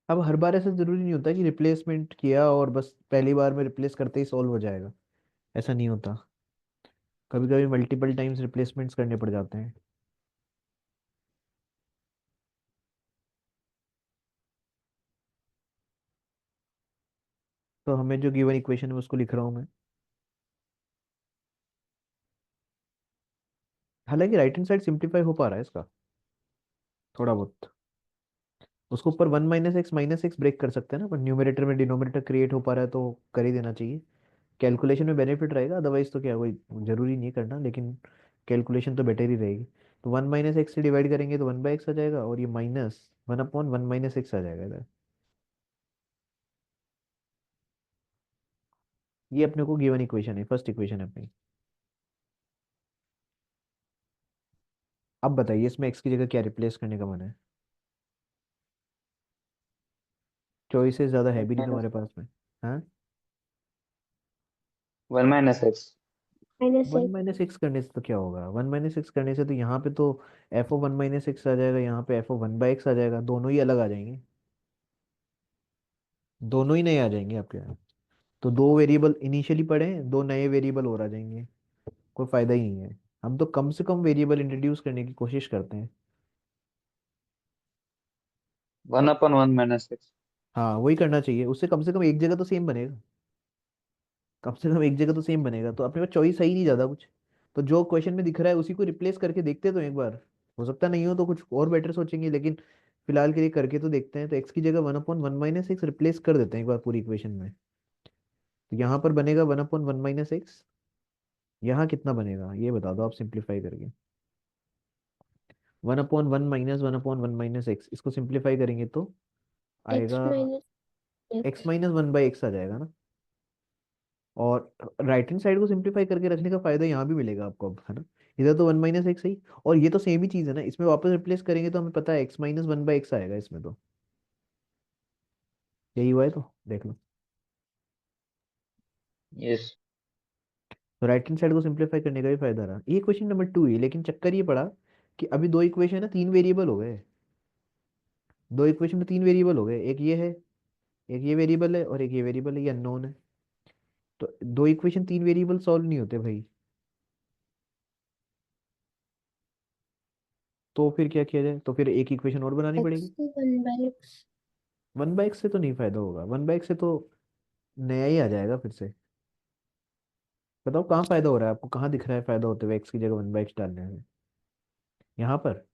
अब हर बार ऐसा जरूरी नहीं होता कि रिप्लेसमेंट किया और बस पहली बार में रिप्लेस करते ही सॉल्व हो जाएगा। ऐसा नहीं होता। कभी कभी मल्टीपल टाइम्स रिप्लेसमेंट्स करने पड़ जाते हैं। तो हमें जो गिवन इक्वेशन है उसको लिख रहा हूँ मैं। हालांकि राइट हैंड साइड सिंप्लीफाई हो पा रहा है इसका थोड़ा बहुत। उसको ऊपर 1 - x - x ब्रेक कर सकते हैं ना, पर न्यूमरेटर में डिनोमिनेटर क्रिएट हो पा रहा है तो कर ही देना चाहिए। कैलकुलेशन में बेनिफिट रहेगा, अदरवाइज तो क्या कोई जरूरी नहीं करना, लेकिन कैलकुलेशन तो बेटर ही रहेगी। तो 1 - x से डिवाइड करेंगे तो 1/x आ जाएगा, और ये -1/1 - x आ जाएगा इधर। ये अपने को गिवन इक्वेशन है, फर्स्ट इक्वेशन है अपनी। अब बताइए इसमें x की जगह क्या रिप्लेस करने का मन है। चॉइसेस ज्यादा है वन भी नहीं माइनस तुम्हारे पास में। हाँ। 1 - x। माइनस वन एक। माइनस एक्स करने से तो क्या होगा, 1 - x करने से तो यहाँ पे तो f(1 - x) आ जाएगा, यहाँ पे f(1/x) आ जाएगा, दोनों ही अलग आ जाएंगे। दोनों ही नए आ जाएंगे आपके यहाँ। तो दो वेरिएबल इनिशियली पढ़े हैं, दो नए वेरिएबल और आ जाएंगे। कोई फायदा ही नहीं है। हम तो कम से कम वेरिएबल इंट्रोड्यूस करने की कोशिश करते हैं। 1/1 - x। हाँ वही करना चाहिए, उससे कम से कम एक जगह तो सेम बनेगा। कम से कम एक जगह तो सेम बनेगा, तो अपने पास चॉइस है ही नहीं ज्यादा कुछ। तो जो क्वेश्चन में दिख रहा है उसी को रिप्लेस करके देखते तो एक बार। हो सकता नहीं हो तो कुछ और बेटर सोचेंगे, लेकिन फिलहाल के लिए करके तो देखते हैं। तो एक्स की जगह 1/1 - x रिप्लेस कर देते हैं एक बार पूरी इक्वेशन में। तो यहाँ पर बनेगा 1/1 - x। यहाँ कितना बनेगा ये बता दो आप सिंप्लीफाई करके। 1/1 - 1 - 1 - x, इसको सिंप्लीफाई करेंगे तो एक्स आएगा माइनस x - एक्स। 1/x आ जाएगा ना। और राइट हैंड साइड को सिंप्लीफाई करके रखने का फायदा यहाँ भी मिलेगा आपको अब, है ना। इधर तो 1 - x ही, और ये तो सेम ही चीज है ना, इसमें वापस रिप्लेस करेंगे तो हमें पता है x - 1/x आएगा इसमें तो। यही हुआ है तो देख लो। यस। तो राइट हैंड साइड को सिंप्लीफाई करने का भी फायदा रहा। ये क्वेश्चन नंबर 2 है, लेकिन चक्कर ये पड़ा कि अभी दो इक्वेशन है ना, तीन वेरिएबल हो गए। दो इक्वेशन में तीन वेरिएबल हो गए, एक ये है, एक ये वेरिएबल है, और एक ये वेरिएबल है, ये अननोन है। तो दो इक्वेशन तीन वेरिएबल सॉल्व नहीं होते भाई। तो फिर क्या किया जाए, तो फिर एक इक्वेशन और बनानी एक्स पड़ेगी। 1/x। 1/x से तो नहीं फायदा होगा, 1/x से तो नया ही आ जाएगा फिर से। बताओ कहाँ फायदा हो रहा है आपको, कहाँ दिख रहा है फायदा होते हुए एक्स की जगह 1/x डालने में। यहाँ पर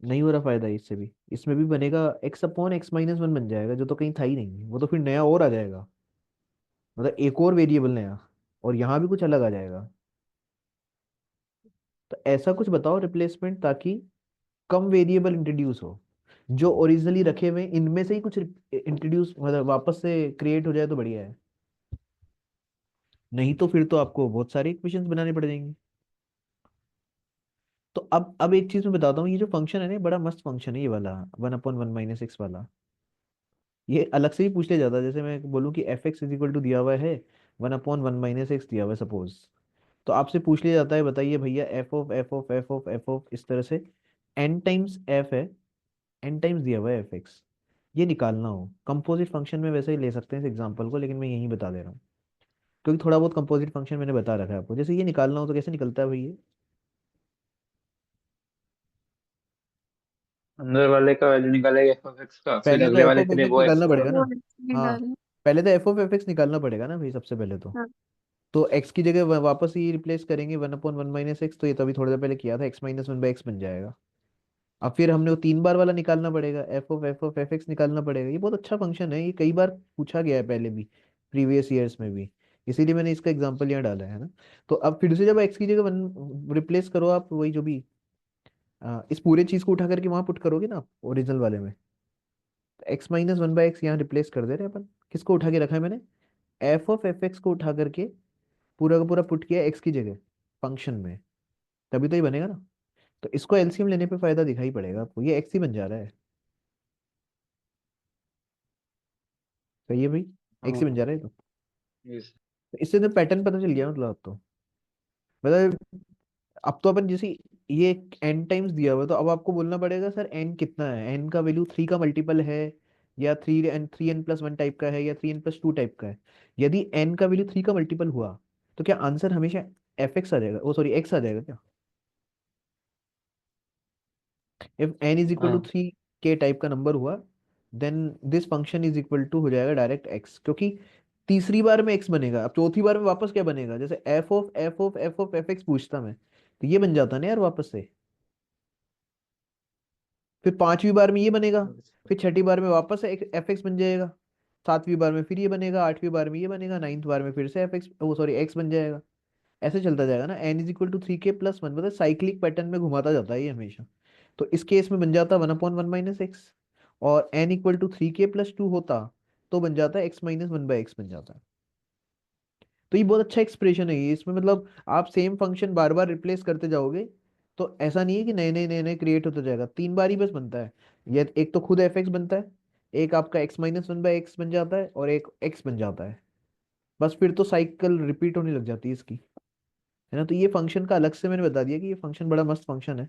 नहीं हो रहा फायदा इससे भी। इसमें भी बनेगा x/(x - 1) बन जाएगा, जो तो कहीं था ही नहीं, वो तो फिर नया और आ जाएगा। मतलब एक और वेरिएबल नया, और यहाँ भी कुछ अलग आ जाएगा। तो ऐसा कुछ बताओ रिप्लेसमेंट, ताकि कम वेरिएबल इंट्रोड्यूस हो। जो ओरिजिनली रखे हुए हैं, इनमें से ही कुछ इंट्रोड्यूस, मतलब वापस से क्रिएट हो जाए तो बढ़िया है। नहीं तो फिर तो आपको बहुत सारे इक्वेशंस बनाने पड़ जाएंगे। तो अब एक चीज मैं बताता हूँ, ये जो फंक्शन है ना, ये बड़ा मस्त फंक्शन है ये वाला, 1/1 - x वाला। ये अलग से ही पूछ लिया जाता है, जैसे मैं बोलूँ कि f(x) दिया हुआ है, 1/1 - x दिया हुआ है सपोज। तो आपसे पूछ लिया जाता है, बताइए भैया f(f(f(f(f) इस तरह से n टाइम्स f है, n टाइम्स दिया हुआ है f(x), ये निकालना हो। कंपोजिट फंक्शन में वैसे ही ले सकते हैं इस एग्जांपल को, लेकिन मैं यही बता दे रहा हूँ, क्योंकि थोड़ा बहुत कंपोजिट फंक्शन मैंने बता रखा है आपको। जैसे ये निकालना हो तो कैसे निकलता है भैया। अंदर वाले का वैल्यू निकालेगा f(x) का, फिर पहले तो अगले एफ वाले ऑफ के एफ लिए एक्स वो निकालना x पड़ेगा को। ना। वो हाँ, निकालना। पहले तो f(f(x) निकालना पड़ेगा ना भाई सबसे पहले तो। हाँ। तो x की जगह वापस ही रिप्लेस करेंगे 1/1 - x, तो ये तो अभी थोड़ी देर पहले किया था, x - 1/x बन जाएगा। अब फिर हमने वो तीन बार वाला निकालना पड़ेगा, f(f(f(x) निकालना पड़ेगा। ये बहुत अच्छा फंक्शन है, ये कई बार पूछा गया है पहले भी, प्रीवियस ईयर्स में भी। इसीलिए मैंने इसका एग्जांपल यहाँ डाला है ना। तो अब फिर से जब x की जगह वन रिप्लेस करो आप, वही जो भी इस पूरे चीज को उठा करके वहां पुट करोगे ना ओरिजिनल वाले में, x - 1/x यहाँ रिप्लेस कर दे रहे हैं अपन। किसको उठा के रखा है मैंने, f(f(x) को उठा करके पूरा का पूरा पुट किया x की जगह फंक्शन में। तभी तो ये बनेगा ना। तो इसको एलसीएम लेने पे फायदा दिखाई पड़ेगा आपको, ये x ही बन जा रहा है। सही है भाई, x ही हाँ। बन जा रहा है तो। यस। इससे तो पैटर्न पता चल गया मतलब अब तो। मतलब अब तो अपन जैसे ये n टाइम्स दिया हुआ है, तो अब आपको बोलना पड़ेगा सर n कितना है, n का वैल्यू 3 का मल्टीपल है, या 3n+1 टाइप का है, या 3n+2 टाइप का है। यदि n का वैल्यू 3 का मल्टीपल हुआ तो क्या आंसर हमेशा एफ एक्स आ जाएगा, ओ सॉरी एक्स आ जाएगा क्या? If n is equal to हाँ 3 के टाइप का नंबर हुआ, then this function is equal to हो जाएगा डायरेक्ट x, क्योंकि तीसरी बार में x बनेगा। अब चौथी बार में वापस क्या बनेगा, जैसे f ऑफ एफ एक्स पूछता मैं, तो ये बन जाता ना यार वापस से। फिर पांचवी बार में ये बनेगा, फिर छठी बार में वापस से एफ एक्स बन जाएगा, सातवीं बार में फिर ये बनेगा, आठवीं बार में ये बनेगा, नाइन्थ बार में फिर से एफ एक्स, वो सॉरी एक्स बन जाएगा। ऐसे चलता जाएगा ना, n=3k+1, मतलब साइक्लिक पैटर्न में घुमाता जाता है ये हमेशा। तो इस केस में बन जाता 1/1 - x, और n=3k+2 होता तो बन जाता है x-1/x बन जाता है। तो ये बहुत अच्छा एक्सप्रेशन है ये, इसमें मतलब आप सेम फंक्शन बार बार रिप्लेस करते जाओगे, तो ऐसा नहीं है कि नए नए क्रिएट होता जाएगा, 3 बार ही बस बनता है। ये एक तो खुद एफ एक्स बनता है, एक आपका x-1/x बन जाता है, और एक x बन जाता है। बस फिर तो साइकिल रिपीट होने लग जाती है इसकी, है ना। तो ये फंक्शन का अलग से मैंने बता दिया कि ये फंक्शन बड़ा मस्त फंक्शन है।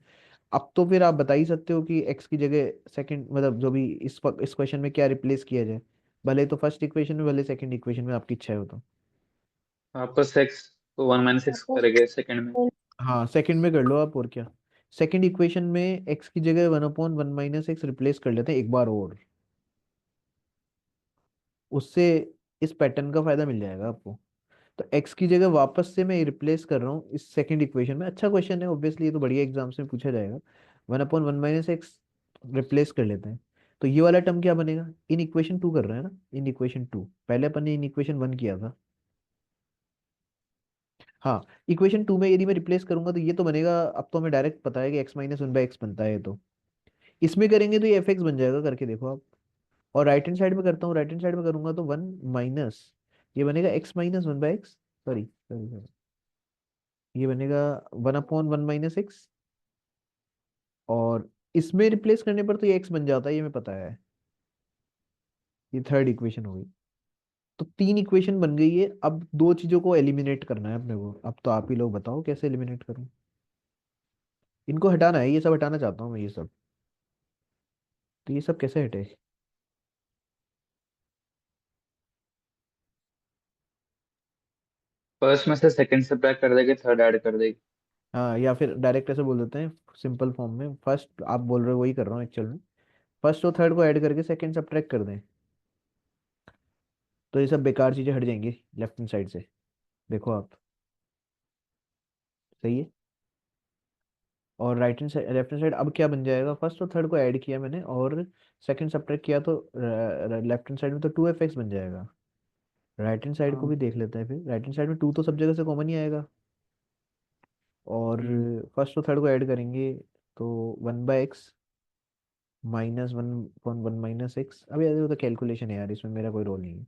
अब तो फिर आप बता ही सकते हो कि x की जगह सेकंड, मतलब जो भी इस क्वेश्चन में क्या रिप्लेस किया जाए, भले तो फर्स्ट इक्वेशन में भले सेकंड इक्वेशन में, आपकी इच्छा है हो तो। वापस एक्स को 1 - 6 करेंगे सेकंड में। हाँ सेकंड में कर लो आप, और क्या। सेकंड इक्वेशन में x की जगह 1/1 - x रिप्लेस कर लेते हैं एक बार और, उससे इस पैटर्न का फायदा मिल जाएगा आपको। तो x की जगह वापस से मैं रिप्लेस कर रहा हूँ इस सेकंड इक्वेशन में। अच्छा क्वेश्चन है ऑब्वियसली, ये तो बढ़िया एग्जाम्स में पूछा जाएगा। 1/1 - x रिप्लेस कर लेते हैं, तो ये वाला टर्म क्या बनेगा, इन इक्वेशन 2 कर रहे हैं ना, इन इक्वेशन 2, पहले अपन ने इन इक्वेशन 1 किया था। हाँ, इक्वेशन 2 में यदि मैं रिप्लेस करूंगा तो ये तो बनेगा, अब तो हमें डायरेक्ट पता है कि x-1/x बनता है, तो इसमें करेंगे तो ये एफ एक्स बन जाएगा, करके देखो आप। और राइट हैंड साइड में करता हूँ, राइट हैंड साइड में करूंगा तो वन माइनस, ये बनेगा x-1/x, सॉरी सॉरी सॉरी, ये बनेगा 1/1 - x, और इसमें रिप्लेस करने पर तो ये x बन जाता है, ये हमें पता है। ये थर्ड इक्वेशन हो गई। तो 3 इक्वेशन बन गई है, अब दो चीजों को एलिमिनेट करना है अपने को। अब तो आप ही लोग बताओ कैसे एलिमिनेट करूं, इनको हटाना है, ये सब हटाना चाहता हूँ मैं ये सब। तो ये सब कैसे हटे? फर्स्ट में से सेकंड से ब्रैक कर देंगे, थर्ड ऐड कर देंगे। हाँ, या फिर डायरेक्ट ऐसे बोल देते हैं सिंपल फॉर्म में, फर्स्ट आप बोल रहे हो वही कर रहा हूँ एक्चुअल में, फर्स्ट और थर्ड को ऐड करके सेकंड सब्ट्रैक्ट कर दें, तो ये सब बेकार चीजें हट जाएंगी लेफ्ट हैंड साइड से। देखो आप, सही है। और right hand side, left hand side अब क्या बन जाएगा, फर्स्ट और थर्ड को ऐड किया मैंने और सेकंड सब्ट्रैक्ट किया, तो लेफ्ट हैंड साइड में तो 2f(x) बन जाएगा। राइट हैंड साइड को हाँ। भी देख लेते हैं, फिर राइट हैंड साइड में 2 तो सब जगह से कॉमन ही आएगा, और हम्म। फर्स्ट और थर्ड को ऐड करेंगे, तो 1/x -1/1 - x। अब यार ये तो कैलकुलेशन है यार, इसमें मेरा कोई रोल नहीं है।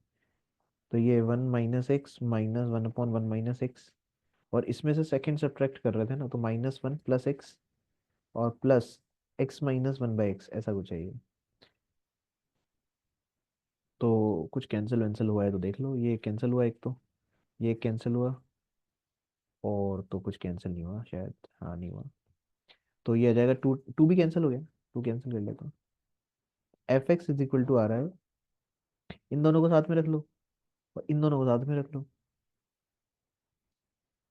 तो ये 1 - x -1/1 - x, और इसमें से सेकंड सब्ट्रैक्ट कर रहे थे ना, तो -1 + x और प्लस x-1/x, ऐसा कुछ है ये। तो कुछ कैंसिल वैंसिल हुआ है तो देख लो, ये कैंसिल हुआ एक तो, ये कैंसिल हुआ, और तो कुछ कैंसिल नहीं हुआ शायद, हाँ नहीं हुआ। तो ये आ जाएगा 2, 2 भी कैंसिल हो गया, 2 कैंसिल कर लेता हूँ। f(x) = आ रहा है, इन दोनों को साथ में रख लो, और इन दोनों को साथ में रख लो,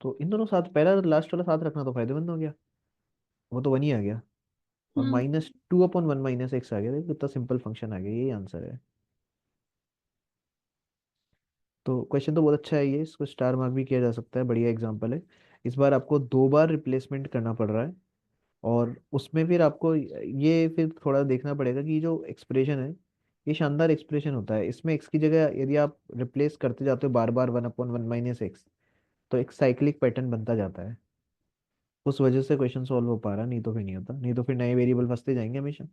तो इन दोनों साथ, पहला लास्ट वाला साथ रखना तो फायदेमंद हो गया, वो तो 1 ही आ गया। और -2/1 - x आ गया, देखो कितना सिंपल फंक्शन आ गया, यही आंसर है। तो क्वेश्चन तो बहुत अच्छा है ये, इसको स्टार मार्क भी किया जा सकता है, बढ़िया एग्जांपल है। इस बार आपको 2 बार रिप्लेसमेंट करना पड़ रहा है, और उसमें फिर आपको ये फिर थोड़ा देखना पड़ेगा कि जो एक्सप्रेशन है, ये शानदार एक्सप्रेशन होता है। इसमें x की जगह यदि आप रिप्लेस करते जाते हो बार बार 1/1 - x, तो एक साइक्लिक पैटर्न बनता जाता है। उस वजह से क्वेश्चन सॉल्व हो पा रहा, नहीं तो फिर नहीं होता, नहीं तो फिर नए वेरिएबल फंसते जाएंगे हमेशा।